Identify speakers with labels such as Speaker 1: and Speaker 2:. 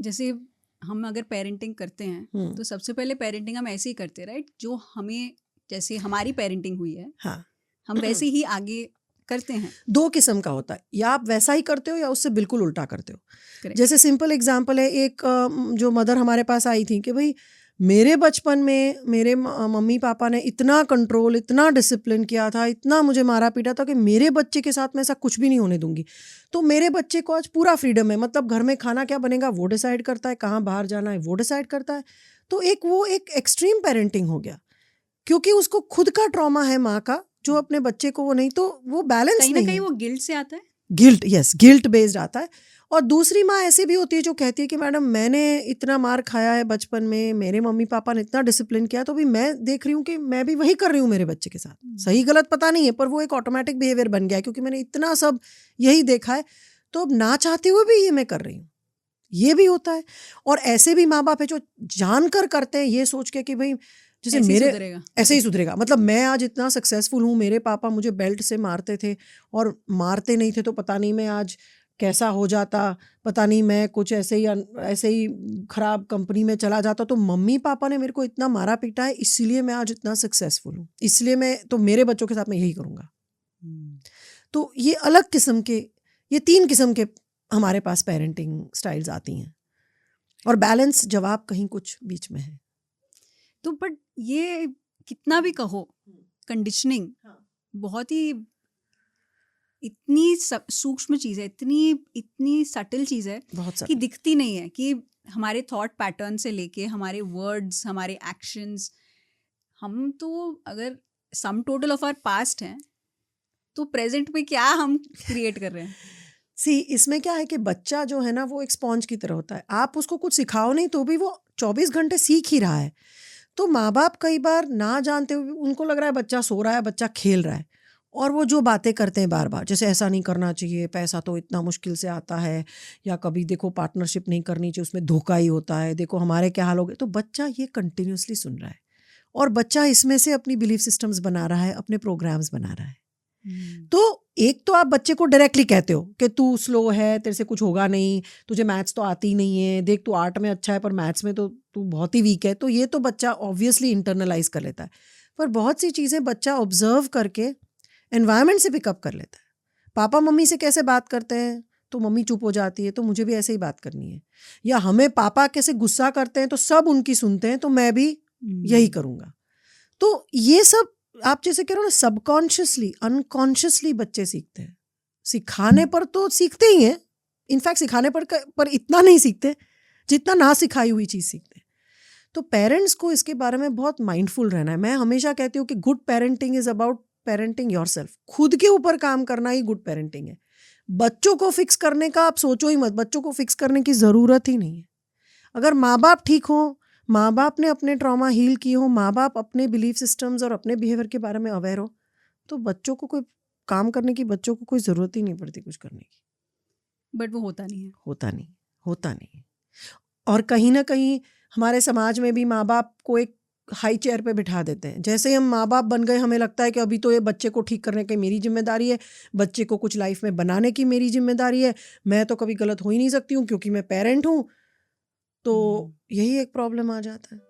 Speaker 1: जैसे हम अगर पेरेंटिंग करते हैं तो सबसे पहले पेरेंटिंग हम ऐसे ही करते हैं, राइट? जो हमें, जैसे हमारी पेरेंटिंग हुई है,
Speaker 2: हाँ,
Speaker 1: हम वैसे ही आगे करते हैं।
Speaker 2: 2 किस्म का होता है, या आप वैसा ही करते हो या उससे बिल्कुल उल्टा करते हो।
Speaker 1: Correct.
Speaker 2: जैसे सिंपल एग्जांपल है, एक जो मदर हमारे पास आई थी कि भाई मेरे बचपन में मेरे मम्मी पापा ने इतना कंट्रोल, इतना डिसिप्लिन किया था, इतना मुझे मारा पीटा था कि मेरे बच्चे के साथ मैं ऐसा कुछ भी नहीं होने दूंगी। तो मेरे बच्चे को आज पूरा फ्रीडम है, मतलब घर में खाना क्या बनेगा वो डिसाइड करता है, कहाँ बाहर जाना है वो डिसाइड करता है। तो वो एक एक्सट्रीम पेरेंटिंग हो गया, क्योंकि उसको खुद का ट्रॉमा है माँ का, जो अपने बच्चे को वो नहीं, तो वो बैलेंस
Speaker 1: कहीं ना
Speaker 2: नहीं
Speaker 1: कहीं
Speaker 2: है।
Speaker 1: वो गिल्ट से आता है।
Speaker 2: गिल्ट, यस, गिल्ट बेस्ड आता है। और दूसरी माँ ऐसी भी होती है जो कहती है कि मैडम मैंने इतना मार खाया है बचपन में, मेरे मम्मी पापा ने इतना डिसिप्लिन किया, तो भी मैं देख रही हूँ कि मैं भी वही कर रही हूँ मेरे बच्चे के साथ। सही गलत पता नहीं है, पर वो एक ऑटोमेटिक बिहेवियर बन गया है, क्योंकि मैंने इतना सब यही देखा है, तो अब ना चाहते हुए भी ये मैं कर रही हूँ। ये भी होता है। और ऐसे भी माँ बाप है जो जानकर करते हैं, ये सोच के कि भाई जैसे मेरे ऐसे ही सुधरेगा, मतलब मैं आज इतना सक्सेसफुल हूँ, मेरे पापा मुझे बेल्ट से मारते थे, और मारते नहीं थे तो पता नहीं मैं आज कैसा हो जाता, पता नहीं मैं कुछ ऐसे ही खराब कंपनी में चला जाता। तो मम्मी पापा ने मेरे को इतना मारा पीटा है, इसलिए मैं आज इतना सक्सेसफुल हूँ, इसलिए मैं तो मेरे बच्चों के साथ मैं यही करूँगा। तो ये अलग किस्म के, ये 3 किस्म के हमारे पास पेरेंटिंग स्टाइल्स आती हैं, और बैलेंस जवाब कहीं कुछ बीच में है।
Speaker 1: तो बट ये कितना भी कहो, कंडीशनिंग बहुत ही इतनी सूक्ष्म चीज़ है, इतनी सटल चीज़ है कि दिखती नहीं है, कि हमारे थॉट पैटर्न से लेके हमारे वर्ड्स, हमारे एक्शंस, हम तो अगर sum total of our past हैं, तो प्रेजेंट में क्या हम क्रिएट कर रहे हैं।
Speaker 2: इसमें क्या है कि बच्चा जो है ना, वो एक स्पॉन्ज की तरह होता है, आप उसको कुछ सिखाओ नहीं तो भी वो 24 घंटे सीख ही रहा है। तो माँ बाप कई बार ना जानते हुए, उनको लग रहा है बच्चा सो रहा है, बच्चा खेल रहा है, और वो जो बातें करते हैं बार बार, जैसे ऐसा नहीं करना चाहिए, पैसा तो इतना मुश्किल से आता है, या कभी देखो पार्टनरशिप नहीं करनी चाहिए, उसमें धोखा ही होता है, देखो हमारे क्या हाल हो गए। तो बच्चा ये कंटिन्यूसली सुन रहा है, और बच्चा इसमें से अपनी बिलीफ सिस्टम्स बना रहा है, अपने प्रोग्राम्स बना रहा है। तो एक तो आप बच्चे को डायरेक्टली कहते हो कि तू स्लो है, तेरे से कुछ होगा नहीं, तुझे मैथ्स तो आती ही नहीं है, देख तू आर्ट में अच्छा है पर मैथ्स में तो तू बहुत ही वीक है। तो ये तो बच्चा ऑब्वियसली इंटरनलाइज कर लेता है, पर बहुत सी चीज़ें बच्चा ऑब्जर्व करके एनवायरनमेंट से पिकअप कर लेता है। पापा मम्मी से कैसे बात करते हैं तो मम्मी चुप हो जाती है, तो मुझे भी ऐसे ही बात करनी है, या हमें पापा कैसे गुस्सा करते हैं तो सब उनकी सुनते हैं, तो मैं भी यही करूँगा। तो ये सब आप जैसे कह रहे हो ना, सबकॉन्शियसली अनकॉन्शियसली बच्चे सीखते हैं। सिखाने पर तो सीखते ही हैं, इनफैक्ट सिखाने पर इतना नहीं सीखते जितना ना सिखाई हुई चीज़ सीखते हैं। तो पेरेंट्स को इसके बारे में बहुत माइंडफुल रहना है। मैं हमेशा कहती हूँ कि good parenting is about parenting yourself. खुद के ऊपर काम करना ही गुड पेरेंटिंग है। बच्चों को फिक्स करने का आप सोचो ही मत, बच्चों को फिक्स करने की ज़रूरत ही नहीं है। अगर माँ बाप ठीक हो, माँ बाप ने अपने ट्रॉमा हील किए हो, माँ बाप अपने बिलीफ सिस्टम्स और अपने बिहेवियर के बारे में अवेयर हो, तो बच्चों को कोई काम करने की, बच्चों को कोई ज़रूरत ही नहीं पड़ती कुछ करने की।
Speaker 1: बट वो होता नहीं।
Speaker 2: और कहीं ना कहीं हमारे समाज में भी माँ बाप को एक हाई चेयर पे बिठा देते हैं। जैसे ही हम माँ बाप बन गए, हमें लगता है कि अभी तो ये बच्चे को ठीक करने की मेरी जिम्मेदारी है, बच्चे को कुछ लाइफ में बनाने की मेरी जिम्मेदारी है, मैं तो कभी गलत हो ही नहीं सकती हूँ क्योंकि मैं पेरेंट हूँ। तो यही एक प्रॉब्लम आ जाता है।